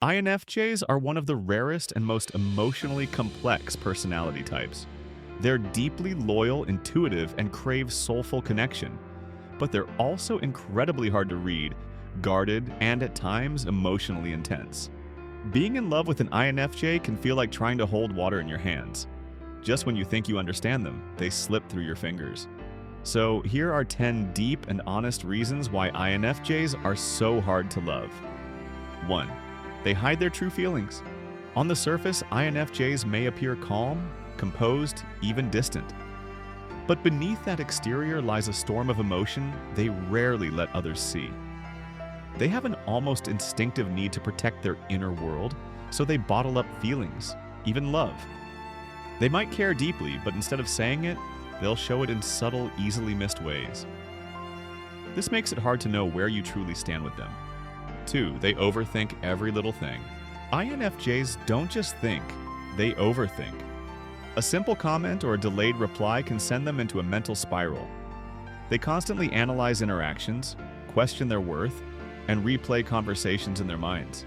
INFJs are one of the rarest and most emotionally complex personality types. They're deeply loyal, intuitive, and crave soulful connection. But they're also incredibly hard to read, guarded, and at times emotionally intense. Being in love with an INFJ can feel like trying to hold water in your hands. Just when you think you understand them, they slip through your fingers. So here are 10 deep and honest reasons why INFJs are so hard to love. 1. They hide their true feelings. On the surface, INFJs may appear calm, composed, even distant. But beneath that exterior lies a storm of emotion they rarely let others see. They have an almost instinctive need to protect their inner world, so they bottle up feelings, even love. They might care deeply, but instead of saying it, they'll show it in subtle, easily missed ways. This makes it hard to know where you truly stand with them. 2. They overthink every little thing. INFJs don't just think, they overthink. A simple comment or a delayed reply can send them into a mental spiral. They constantly analyze interactions, question their worth, and replay conversations in their minds.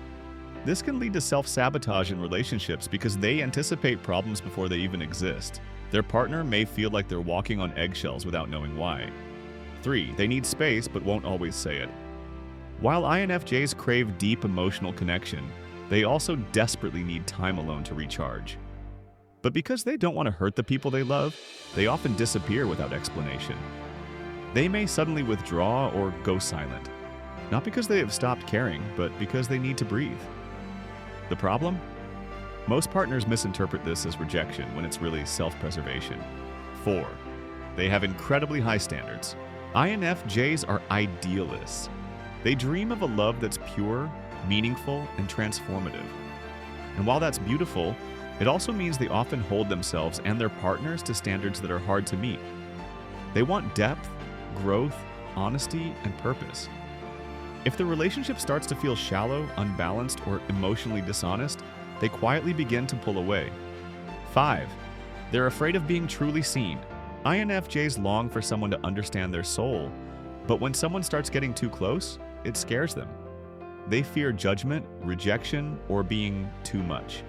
This can lead to self-sabotage in relationships because they anticipate problems before they even exist. Their partner may feel like they're walking on eggshells without knowing why. 3. They need space but won't always say it. While INFJs crave deep emotional connection, they also desperately need time alone to recharge. But because they don't want to hurt the people they love, they often disappear without explanation. They may suddenly withdraw or go silent, not because they have stopped caring, but because they need to breathe. The problem? Most partners misinterpret this as rejection when it's really self-preservation. 4. They have incredibly high standards. INFJs are idealists. They dream of a love that's pure, meaningful, and transformative. And while that's beautiful, it also means they often hold themselves and their partners to standards that are hard to meet. They want depth, growth, honesty, and purpose. If the relationship starts to feel shallow, unbalanced, or emotionally dishonest, they quietly begin to pull away. 5. They're afraid of being truly seen. INFJs long for someone to understand their soul, but when someone starts getting too close, it scares them. They fear judgment, rejection, or being too much.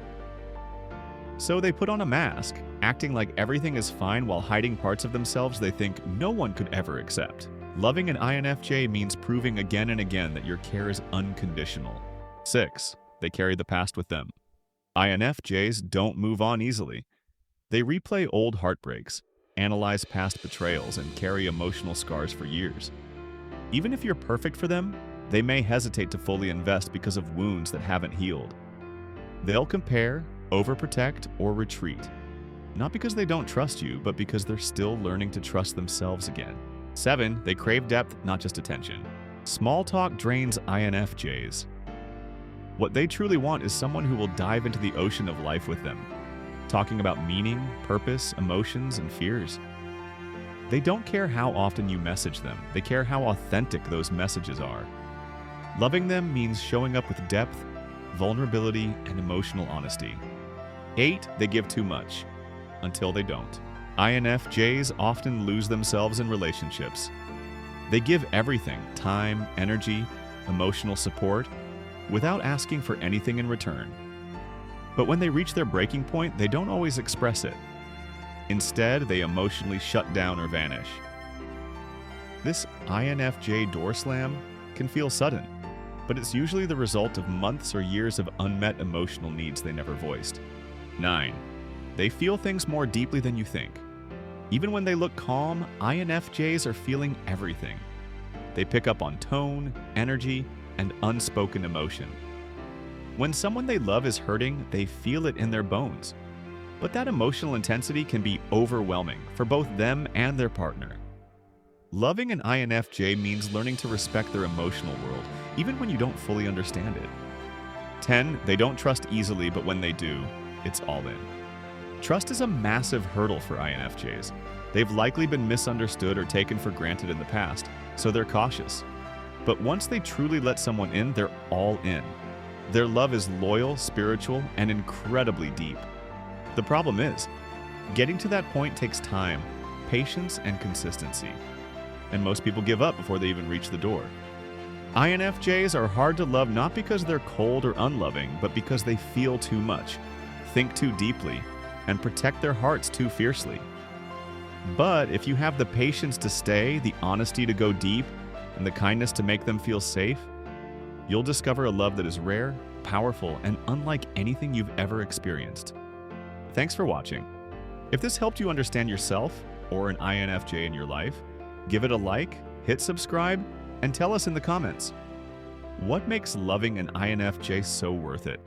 So they put on a mask, acting like everything is fine while hiding parts of themselves they think no one could ever accept. Loving an INFJ means proving again and again that your care is unconditional. 6. They carry the past with them. INFJs don't move on easily. They replay old heartbreaks, analyze past betrayals, and carry emotional scars for years. Even if you're perfect for them, they may hesitate to fully invest because of wounds that haven't healed. They'll compare, overprotect, or retreat. Not because they don't trust you, but because they're still learning to trust themselves again. 7. They crave depth, not just attention. Small talk drains INFJs. What they truly want is someone who will dive into the ocean of life with them, talking about meaning, purpose, emotions, and fears. They don't care how often you message them, they care how authentic those messages are. Loving them means showing up with depth, vulnerability, and emotional honesty. 8. They give too much, until they don't. INFJs often lose themselves in relationships. They give everything, time, energy, emotional support, without asking for anything in return. But when they reach their breaking point, they don't always express it. Instead, they emotionally shut down or vanish. This INFJ door slam can feel sudden, but it's usually the result of months or years of unmet emotional needs they never voiced. 9. They feel things more deeply than you think. Even when they look calm, INFJs are feeling everything. They pick up on tone, energy, and unspoken emotion. When someone they love is hurting, they feel it in their bones. But that emotional intensity can be overwhelming for both them and their partner. Loving an INFJ means learning to respect their emotional world, even when you don't fully understand it. 10. They don't trust easily, but when they do, it's all in. Trust is a massive hurdle for INFJs. They've likely been misunderstood or taken for granted in the past, so they're cautious. But once they truly let someone in, they're all in. Their love is loyal, spiritual, and incredibly deep. The problem is, getting to that point takes time, patience, and consistency. And most people give up before they even reach the door. INFJs are hard to love not because they're cold or unloving, but because they feel too much, think too deeply, and protect their hearts too fiercely. But if you have the patience to stay, the honesty to go deep, and the kindness to make them feel safe, you'll discover a love that is rare, powerful, and unlike anything you've ever experienced. Thanks for watching. If this helped you understand yourself or an INFJ in your life, give it a like, hit subscribe, and tell us in the comments. What makes loving an INFJ so worth it?